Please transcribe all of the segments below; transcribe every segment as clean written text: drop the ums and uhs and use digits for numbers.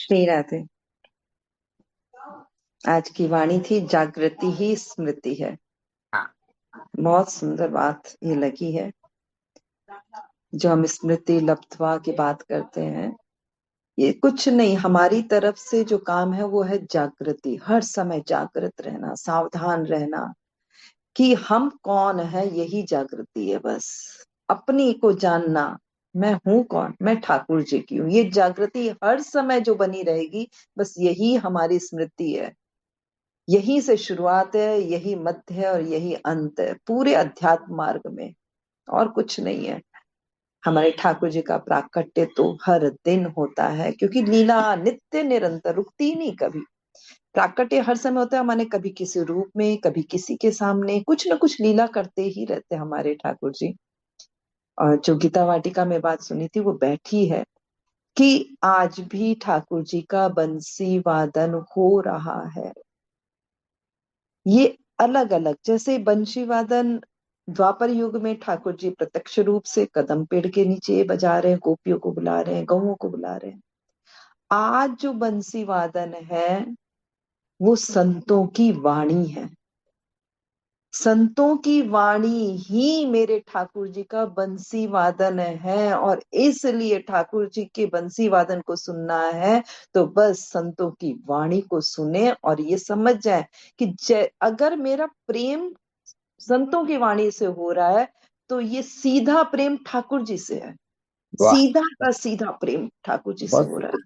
श्री राधे। आज की वाणी थी जागृति ही स्मृति है। हाँ। बहुत सुंदर बात ये लगी है। जो हम स्मृति लब्ध्वा की बात करते हैं, ये कुछ नहीं, हमारी तरफ से जो काम है वो है जागृति। हर समय जागृत रहना, सावधान रहना कि हम कौन है, यही जागृति है। बस अपनी को जानना, मैं हूं कौन, मैं ठाकुर जी की हूँ। ये जागृति हर समय जो बनी रहेगी, बस यही हमारी स्मृति है। यहीं से शुरुआत है, यही मध्य है और यही अंत है पूरे अध्यात्म मार्ग में। और कुछ नहीं है। हमारे ठाकुर जी का प्राकट्य तो हर दिन होता है, क्योंकि लीला नित्य निरंतर रुकती ही नहीं कभी। प्राकट्य हर समय होता है हमारे, कभी किसी रूप में, कभी किसी के सामने कुछ न कुछ लीला करते ही रहते हैं हमारे ठाकुर जी। और जो गीता वाटिका में बात सुनी थी वो बैठी है कि आज भी ठाकुर जी का बंसी वादन हो रहा है। ये अलग अलग, जैसे बंशी वादन द्वापर युग में ठाकुर जी प्रत्यक्ष रूप से कदम पेड़ के नीचे बजा रहे हैं, गोपियों को बुला रहे हैं, गौओं को बुला रहे हैं। आज जो बंसी वादन है वो संतों की वाणी है। संतों की वाणी ही मेरे ठाकुर जी का बंसी वादन है। और इसलिए ठाकुर जी के बंसी वादन को सुनना है तो बस संतों की वाणी को सुने और ये समझ जाए कि अगर मेरा प्रेम संतों की वाणी से हो रहा है तो ये सीधा प्रेम ठाकुर जी से है। वाह। सीधा का सीधा प्रेम ठाकुर जी से बहुत हो रहा है।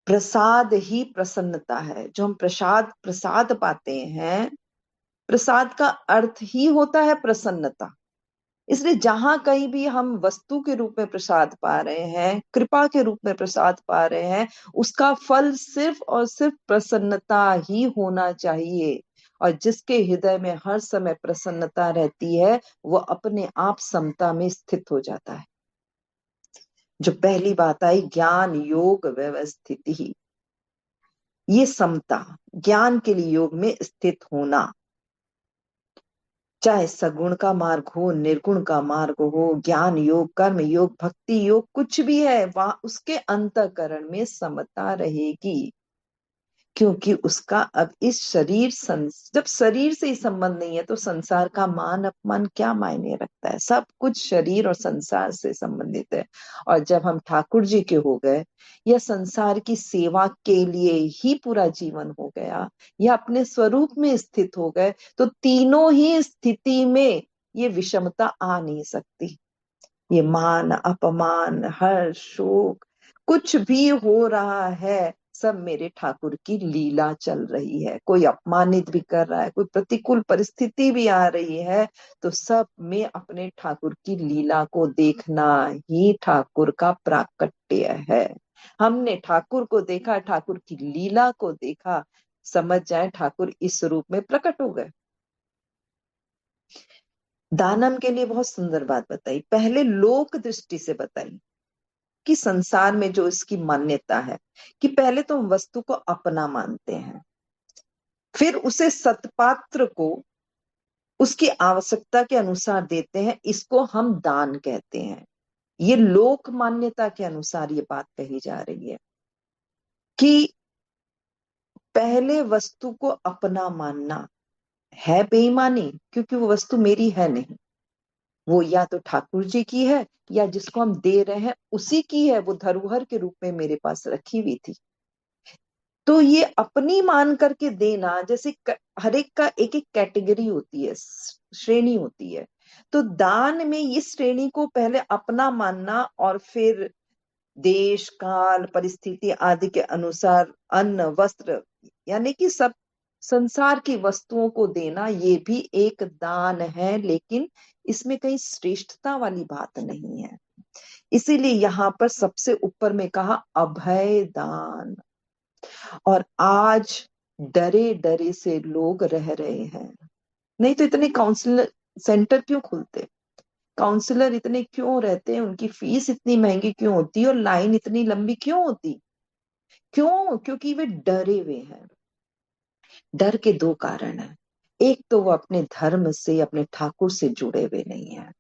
प्रसाद ही प्रसन्नता है। जो हम प्रसाद प्रसाद पाते हैं, प्रसाद का अर्थ ही होता है प्रसन्नता। इसलिए जहां कहीं भी हम वस्तु के रूप में प्रसाद पा रहे हैं, कृपा के रूप में प्रसाद पा रहे हैं, उसका फल सिर्फ और सिर्फ प्रसन्नता ही होना चाहिए। और जिसके हृदय में हर समय प्रसन्नता रहती है वो अपने आप समता में स्थित हो जाता है। जो पहली बात आई, ज्ञान योग व्यवस्थिति ही, ये समता, ज्ञान के लिए योग में स्थित होना। चाहे सगुण का मार्ग हो, निर्गुण का मार्ग हो, ज्ञान योग, कर्म योग, भक्ति योग, कुछ भी है वहां उसके अंतःकरण में समता रहेगी। क्योंकि उसका अब इस जब शरीर से ही संबंध नहीं है तो संसार का मान अपमान क्या मायने रखता है। सब कुछ शरीर और संसार से संबंधित है। और जब हम ठाकुर जी के हो गए, या संसार की सेवा के लिए ही पूरा जीवन हो गया, या अपने स्वरूप में स्थित हो गए, तो तीनों ही स्थिति में ये विषमता आ नहीं सकती। ये मान अपमान, हर्ष, शोक, कुछ भी हो रहा है, सब मेरे ठाकुर की लीला चल रही है। कोई अपमानित भी कर रहा है, कोई प्रतिकूल परिस्थिति भी आ रही है, तो सब में अपने ठाकुर की लीला को देखना ही ठाकुर का प्राकट्य है। हमने ठाकुर को देखा, ठाकुर की लीला को देखा, समझ जाए ठाकुर इस रूप में प्रकट हो गए। दानम के लिए बहुत सुंदर बात बताई, पहले लोक दृष्टि से बताई कि संसार में जो इसकी मान्यता है कि पहले तो हम वस्तु को अपना मानते हैं, फिर उसे सत्पात्र को उसकी आवश्यकता के अनुसार देते हैं, इसको हम दान कहते हैं। ये लोक मान्यता के अनुसार ये बात कही जा रही है कि पहले वस्तु को अपना मानना है बेईमानी, क्योंकि वो वस्तु मेरी है नहीं। वो या तो ठाकुर जी की है, या जिसको हम दे रहे हैं उसी की है। वो धरोहर के रूप में मेरे पास रखी हुई थी। तो ये अपनी मान करके देना, जैसे हर एक का एक एक कैटेगरी होती है, श्रेणी होती है। तो दान में इस श्रेणी को पहले अपना मानना और फिर देश काल परिस्थिति आदि के अनुसार अन्न वस्त्र, यानी कि सब संसार की वस्तुओं को देना, ये भी एक दान है। लेकिन इसमें कहीं श्रेष्ठता वाली बात नहीं है। इसीलिए यहाँ पर सबसे ऊपर में कहा अभय दान। और आज डरे डरे से लोग रह रहे हैं। नहीं तो इतने काउंसलर सेंटर क्यों खुलते, काउंसलर इतने क्यों रहते हैं, उनकी फीस इतनी महंगी क्यों होती और लाइन इतनी लंबी क्यों होती? क्यों? क्योंकि वे डरे हुए हैं। डर के दो कारण हैं। एक तो वो अपने धर्म से, अपने ठाकुर से जुड़े हुए नहीं है,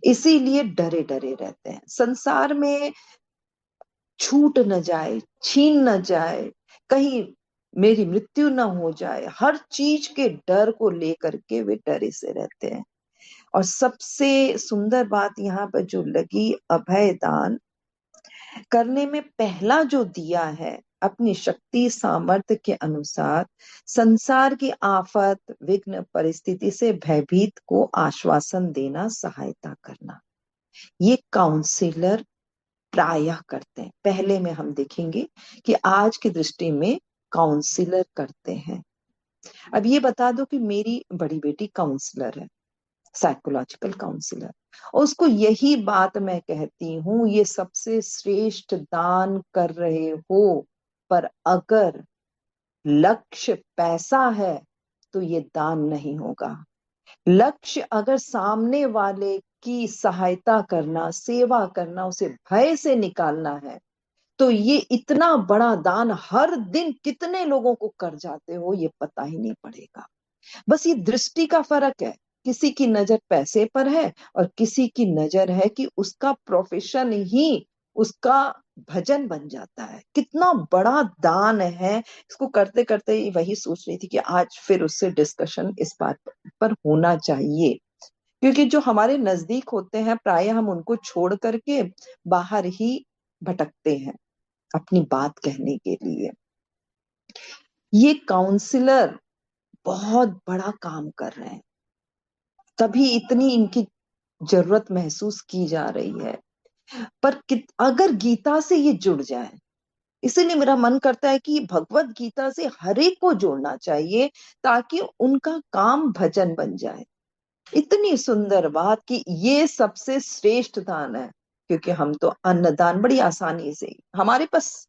इसीलिए डरे डरे रहते हैं। संसार में छूट न जाए, छीन न जाए, कहीं मेरी मृत्यु न हो जाए, हर चीज के डर को लेकर के वे डरे से रहते हैं। और सबसे सुंदर बात यहाँ पर जो लगी, अभय दान करने में पहला जो दिया है, अपनी शक्ति सामर्थ्य के अनुसार संसार की आफत विघ्न परिस्थिति से भयभीत को आश्वासन देना, सहायता करना, ये काउंसिलर प्रायः करते हैं। पहले में हम देखेंगे कि आज की दृष्टि में काउंसिलर करते हैं। अब ये बता दो कि मेरी बड़ी बेटी काउंसलर है, साइकोलॉजिकल काउंसलर, और उसको यही बात मैं कहती हूँ, ये सबसे श्रेष्ठ दान कर रहे हो, पर अगर लक्ष्य पैसा है तो ये दान नहीं होगा। लक्ष्य अगर सामने वाले की सहायता करना, सेवा करना, उसे भय से निकालना है, तो ये इतना बड़ा दान हर दिन कितने लोगों को कर जाते हो ये पता ही नहीं पड़ेगा। बस ये दृष्टि का फर्क है। किसी की नजर पैसे पर है और किसी की नजर है कि उसका प्रोफेशन ही उसका भजन बन जाता है। कितना बड़ा दान है। इसको करते करते वही सोच रही थी कि आज फिर उससे डिस्कशन इस बात पर होना चाहिए, क्योंकि जो हमारे नजदीक होते हैं प्राय हम उनको छोड़ करके बाहर ही भटकते हैं अपनी बात कहने के लिए। ये काउंसलर बहुत बड़ा काम कर रहे हैं, तभी इतनी इनकी जरूरत महसूस की जा रही है। पर अगर गीता से ये जुड़ जाए, इसीलिए मेरा मन करता है कि भगवत गीता से हर एक को जोड़ना चाहिए ताकि उनका काम भजन बन जाए। इतनी सुंदर बात कि ये सबसे श्रेष्ठ दान है, क्योंकि हम तो अन्नदान बड़ी आसानी से, हमारे पास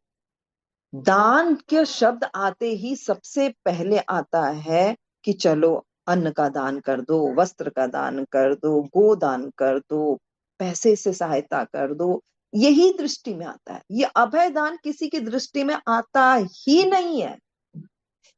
दान के शब्द आते ही सबसे पहले आता है कि चलो अन्न का दान कर दो, वस्त्र का दान कर दो, गोदान कर दो, पैसे से सहायता कर दो, यही दृष्टि में आता है। ये अभय दान किसी की दृष्टि में आता ही नहीं है,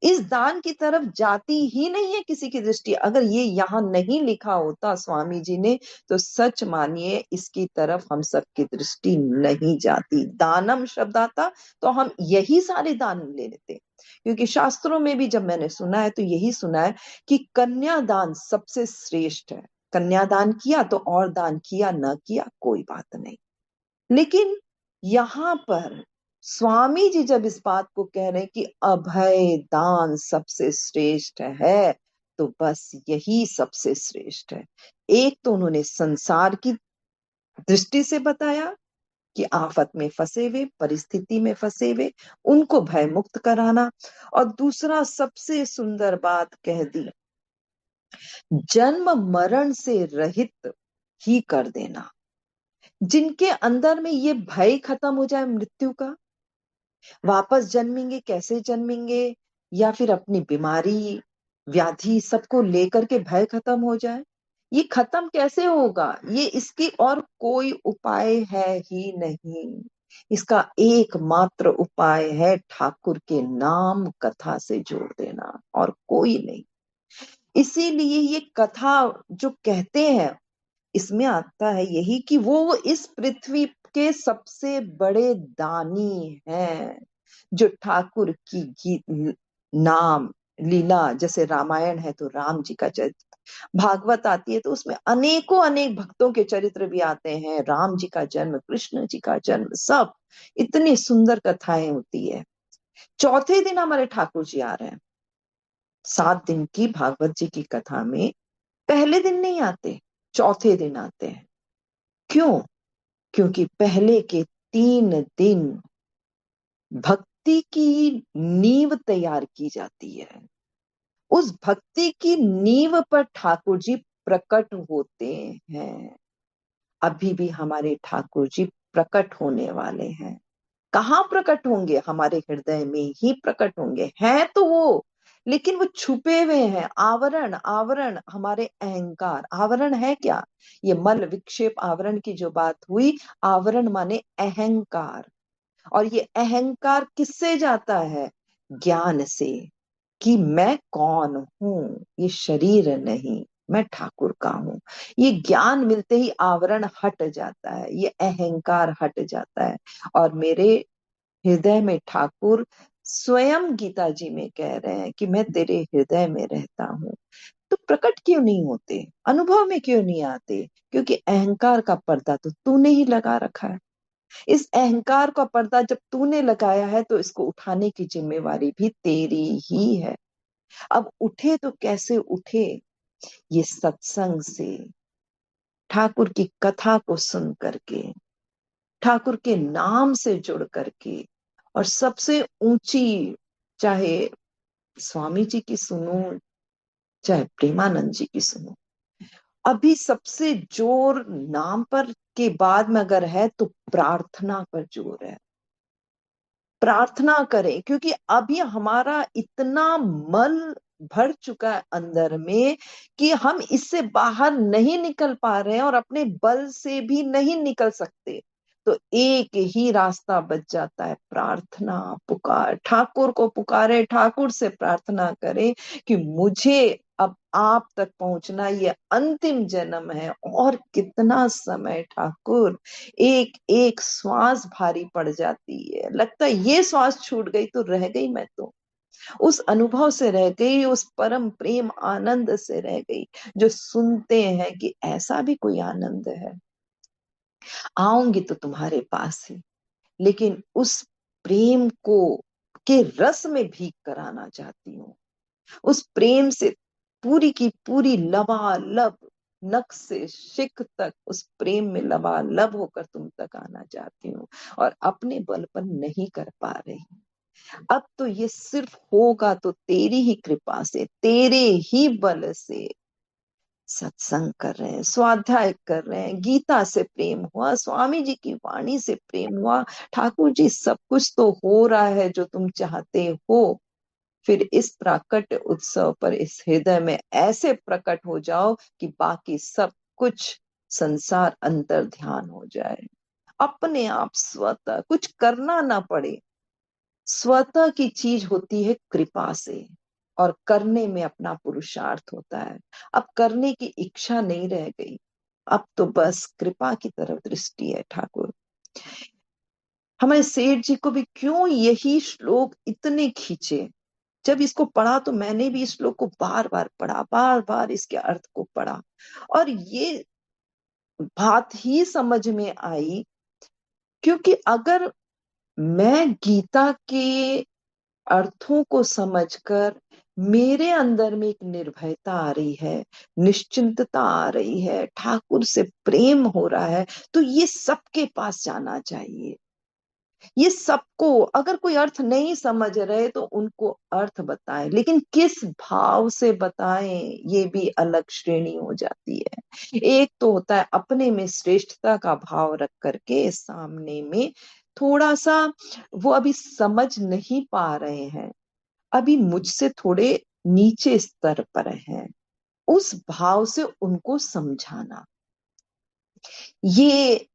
इस दान की तरफ जाती ही नहीं है किसी की दृष्टि। अगर ये यहाँ नहीं लिखा होता स्वामी जी ने, तो सच मानिए इसकी तरफ हम सबकी दृष्टि नहीं जाती। दानम शब्द आता तो हम यही सारे दान ले लेते, क्योंकि शास्त्रों में भी जब मैंने सुना है तो यही सुना है कि कन्यादान सबसे श्रेष्ठ है। कन्यादान किया तो और दान किया, न किया कोई बात नहीं। लेकिन यहाँ पर स्वामी जी जब इस बात को कह रहे हैं कि अभय दान सबसे श्रेष्ठ है, तो बस यही सबसे श्रेष्ठ है। एक तो उन्होंने संसार की दृष्टि से बताया कि आफत में फंसे हुए, परिस्थिति में फंसे हुए, उनको भय मुक्त कराना, और दूसरा सबसे सुंदर बात कह दी, जन्म मरण से रहित ही कर देना। जिनके अंदर में ये भय खत्म हो जाए मृत्यु का, वापस जन्मेंगे कैसे जन्मेंगे, या फिर अपनी बीमारी व्याधि सबको लेकर के भय खत्म हो जाए, ये खत्म कैसे होगा? ये इसकी और कोई उपाय है ही नहीं। इसका एकमात्र उपाय है ठाकुर के नाम कथा से जोड़ देना, और कोई नहीं। इसीलिए ये कथा जो कहते हैं, इसमें आता है यही कि वो इस पृथ्वी के सबसे बड़े दानी हैं, जो ठाकुर की गीत नाम लीला, जैसे रामायण है तो राम जी का चरित्र, भागवत आती है तो उसमें अनेकों अनेक भक्तों के चरित्र भी आते हैं, राम जी का जन्म, कृष्ण जी का जन्म, सब इतनी सुंदर कथाएं होती है। चौथे दिन हमारे ठाकुर जी आ रहे हैं। 7 दिन की भागवत जी की कथा में पहले दिन नहीं आते, चौथे दिन आते हैं। क्यों? क्योंकि पहले के 3 दिन भक्ति की नींव तैयार की जाती है। उस भक्ति की नींव पर ठाकुर जी प्रकट होते हैं। अभी भी हमारे ठाकुर जी प्रकट होने वाले हैं। कहाँ प्रकट होंगे? हमारे हृदय में ही प्रकट होंगे। हैं तो वो, लेकिन वो छुपे हुए हैं। आवरण, आवरण हमारे अहंकार। आवरण है क्या? ये मल विक्षेप आवरण की जो बात हुई, आवरण माने अहंकार। और ये अहंकार किससे जाता है? ज्ञान से, कि मैं कौन हूं, ये शरीर नहीं, मैं ठाकुर का हूँ। ये ज्ञान मिलते ही आवरण हट जाता है, ये अहंकार हट जाता है, और मेरे हृदय में ठाकुर स्वयं गीता जी में कह रहे हैं कि मैं तेरे हृदय में रहता हूँ। तो प्रकट क्यों नहीं होते, अनुभव में क्यों नहीं आते? क्योंकि अहंकार का पर्दा तो तूने ही लगा रखा है। इस अहंकार का पर्दा जब तूने लगाया है तो इसको उठाने की जिम्मेवारी भी तेरी ही है। अब उठे तो कैसे उठे? ये सत्संग से, ठाकुर की कथा को सुन करके, ठाकुर के नाम से जुड़ करके, और सबसे ऊंची, चाहे स्वामी जी की सुनो, चाहे प्रेमानंद जी की सुनो, अभी सबसे जोर नाम पर के बाद में अगर है तो प्रार्थना पर जोर है। प्रार्थना करें, क्योंकि अभी हमारा इतना मल भर चुका है अंदर में कि हम इससे बाहर नहीं निकल पा रहे हैं, और अपने बल से भी नहीं निकल सकते। तो एक ही रास्ता बच जाता है, प्रार्थना, पुकार, ठाकुर को पुकारे, ठाकुर से प्रार्थना करें कि मुझे अब आप तक पहुंचना ये अंतिम जन्म है, और कितना समय ठाकुर। एक एक श्वास भारी पड़ जाती है, लगता है ये श्वास छूट गई तो रह गई मैं तो, उस अनुभव से रह गई, उस परम प्रेम आनंद से रह गई, जो सुनते हैं कि ऐसा भी कोई आनंद है। आऊंगी तो तुम्हारे पास ही, लेकिन उस प्रेम को के रस में भीग कर आना चाहती हूँ। उस प्रेम से पूरी की पूरी लबालब, नख से शिख तक उस प्रेम में लबालब होकर तुम तक आना चाहती हूँ, और अपने बल पर नहीं कर पा रही। अब तो ये सिर्फ होगा तो तेरी ही कृपा से, तेरे ही बल से। सत्संग कर रहे हैं, स्वाध्याय कर रहे हैं, गीता से प्रेम हुआ, स्वामी जी की वाणी से प्रेम हुआ, ठाकुर जी सब कुछ तो हो रहा है जो तुम चाहते हो। फिर इस प्राकट्य उत्सव पर इस हृदय में ऐसे प्रकट हो जाओ कि बाकी सब कुछ संसार अंतर ध्यान हो जाए, अपने आप स्वतः कुछ करना ना पड़े। स्वतः की चीज होती है कृपा से, और करने में अपना पुरुषार्थ होता है। अब करने की इच्छा नहीं रह गई, अब तो बस कृपा की तरफ दृष्टि है ठाकुर। हमारे सेठ जी को भी क्यों यही श्लोक इतने खींचे। जब इसको पढ़ा तो मैंने भी इस श्लोक को बार बार पढ़ा, बार बार इसके अर्थ को पढ़ा, और ये बात ही समझ में आई, क्योंकि अगर मैं गीता के अर्थों को समझकर मेरे अंदर में एक निर्भयता आ रही है, निश्चिंतता आ रही है, ठाकुर से प्रेम हो रहा है, तो ये सबके पास जाना चाहिए। ये सबको, अगर कोई अर्थ नहीं समझ रहे तो उनको अर्थ बताएं, लेकिन किस भाव से बताएं ये भी अलग श्रेणी हो जाती है। एक तो होता है अपने में श्रेष्ठता का भाव रख करके सामने में थोड़ा सा, वो अभी समझ नहीं पा रहे हैं, अभी मुझसे थोड़े नीचे स्तर पर हैं, उस भाव से उनको समझाना, ये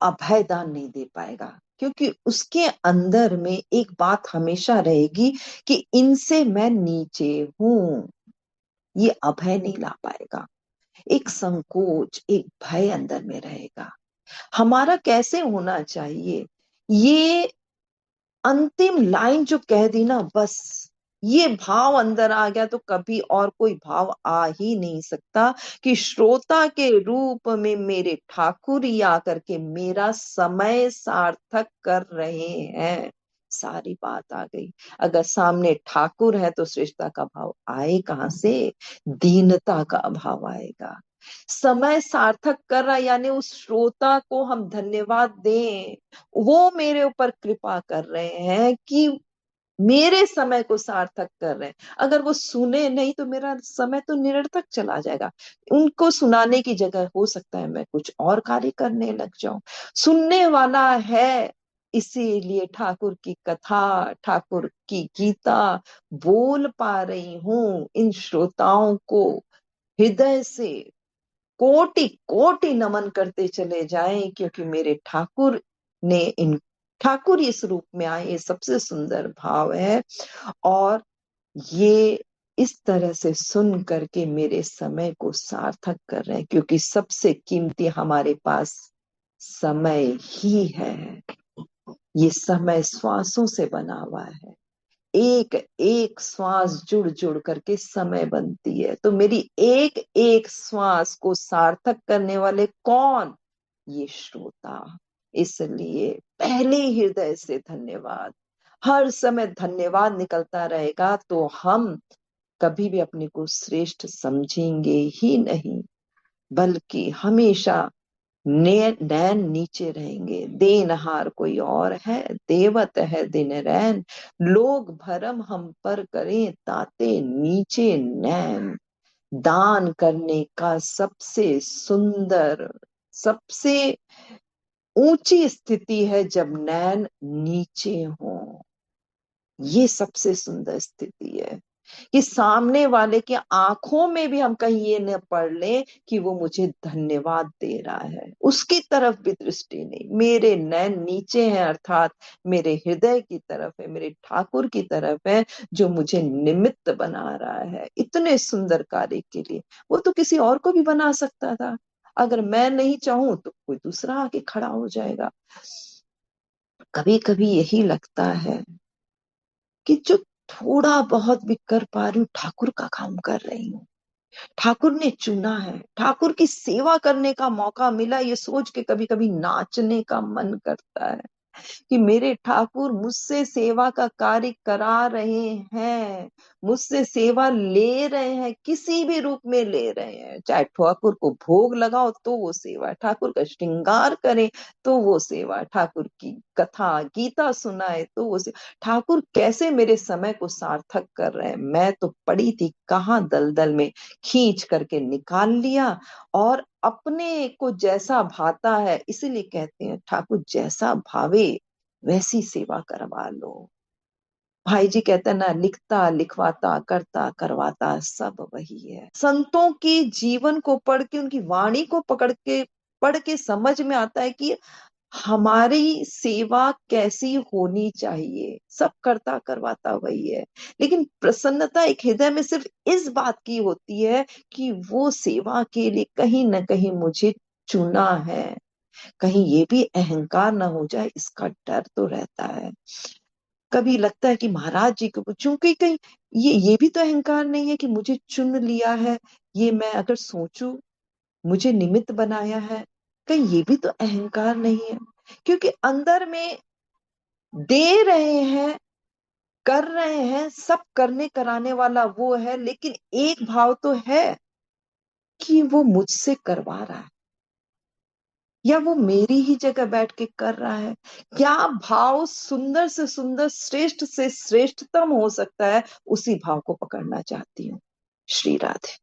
अभयदान नहीं दे पाएगा। क्योंकि उसके अंदर में एक बात हमेशा रहेगी कि इनसे मैं नीचे हूं, ये अभय नहीं ला पाएगा। एक संकोच, एक भय अंदर में रहेगा। हमारा कैसे होना चाहिए, ये अंतिम लाइन जो कह दी ना, बस ये भाव अंदर आ गया तो कभी और कोई भाव आ ही नहीं सकता कि श्रोता के रूप में मेरे ठाकुर ही आकर के मेरा समय सार्थक कर रहे हैं। सारी बात आ गई। अगर सामने ठाकुर है तो श्रेष्ठता का भाव आए कहां से? दीनता का भाव आएगा। समय सार्थक कर रहा, यानी उस श्रोता को हम धन्यवाद दें, वो मेरे ऊपर कृपा कर रहे हैं कि मेरे समय को सार्थक कर रहे हैं। अगर वो सुने नहीं तो मेरा समय तो निरर्थक चला जाएगा। उनको सुनाने की जगह हो सकता है मैं कुछ और कार्य करने लग जाऊं। सुनने वाला है, इसीलिए ठाकुर की कथा, ठाकुर की गीता बोल पा रही हूं। इन श्रोताओं को हृदय से कोटि कोटि नमन करते चले जाएं, क्योंकि मेरे ठाकुर ने इन, ठाकुर इस रूप में आए, ये सबसे सुंदर भाव है। और ये इस तरह से सुन करके मेरे समय को सार्थक कर रहे हैं, क्योंकि सबसे कीमती हमारे पास समय ही है। ये समय श्वासों से बना हुआ है। एक एक श्वास जुड़ जुड़ करके समय बनती है। तो मेरी एक एक श्वास को सार्थक करने वाले कौन? ये श्रोता। इसलिए पहले हृदय से धन्यवाद। हर समय धन्यवाद निकलता रहेगा तो हम कभी भी अपने को श्रेष्ठ समझेंगे ही नहीं, बल्कि हमेशा नैन नीचे रहेंगे। देनहार कोई और है, देवत है दिन रैन। लोग भरम हम पर करें, ताते नीचे नैन। दान करने का सबसे सुंदर, सबसे ऊंची स्थिति है जब नैन नीचे हो। ये सबसे सुंदर स्थिति है कि सामने वाले की आंखों में भी हम कहीं ये न पढ़ लें कि वो मुझे धन्यवाद दे रहा है। उसकी तरफ भी दृष्टि नहीं, मेरे नैन नीचे हैं, अर्थात मेरे हृदय की तरफ है, मेरे ठाकुर की तरफ है, जो मुझे निमित्त बना रहा है इतने सुंदर कार्य के लिए। वो तो किसी और को भी बना सकता था, अगर मैं नहीं चाहूं तो कोई दूसरा आके खड़ा हो जाएगा। कभी कभी यही लगता है कि जो थोड़ा बहुत भी कर पा रही हूँ, ठाकुर का काम कर रही हूँ। ठाकुर ने चुना है, ठाकुर की सेवा करने का मौका मिला, ये सोच के कभी कभी नाचने का मन करता है कि मेरे ठाकुर मुझसे सेवा का कार्य करा रहे हैं, मुझसे सेवा ले रहे हैं, किसी भी रूप में ले रहे हैं। चाहे ठाकुर को भोग लगाओ तो वो सेवा, ठाकुर का श्रृंगार करें तो वो सेवा, ठाकुर की कथा गीता सुनाए तो वो सेवा। ठाकुर कैसे मेरे समय को सार्थक कर रहे हैं। मैं तो पड़ी थी कहाँ दलदल में, खींच करके निकाल लिया, और अपने को जैसा भाता है, इसीलिए कहते हैं ठाकुर जैसा भावे वैसी सेवा करवा लो। भाई जी कहते हैं ना, लिखता लिखवाता करता करवाता सब वही है। संतों के जीवन को पढ़ के, उनकी वाणी को पकड़ के पढ़ के समझ में आता है कि हमारी सेवा कैसी होनी चाहिए। सब करता करवाता वही है, लेकिन प्रसन्नता एक हृदय में सिर्फ इस बात की होती है कि वो सेवा के लिए कहीं ना कहीं मुझे चुना है। कहीं ये भी अहंकार ना हो जाए, इसका डर तो रहता है। कभी लगता है कि महाराज जी को चूंकि कहीं ये भी तो अहंकार नहीं है कि मुझे चुन लिया है, ये मैं अगर सोचूं मुझे निमित्त बनाया है, कहीं ये भी तो अहंकार नहीं है। क्योंकि अंदर में दे रहे हैं, कर रहे हैं, सब करने कराने वाला वो है, लेकिन एक भाव तो है कि वो मुझसे करवा रहा है, या वो मेरी ही जगह बैठ के कर रहा है। क्या भाव सुंदर से सुंदर, श्रेष्ठ से श्रेष्ठतम हो सकता है, उसी भाव को पकड़ना चाहती हूँ। श्री राधे।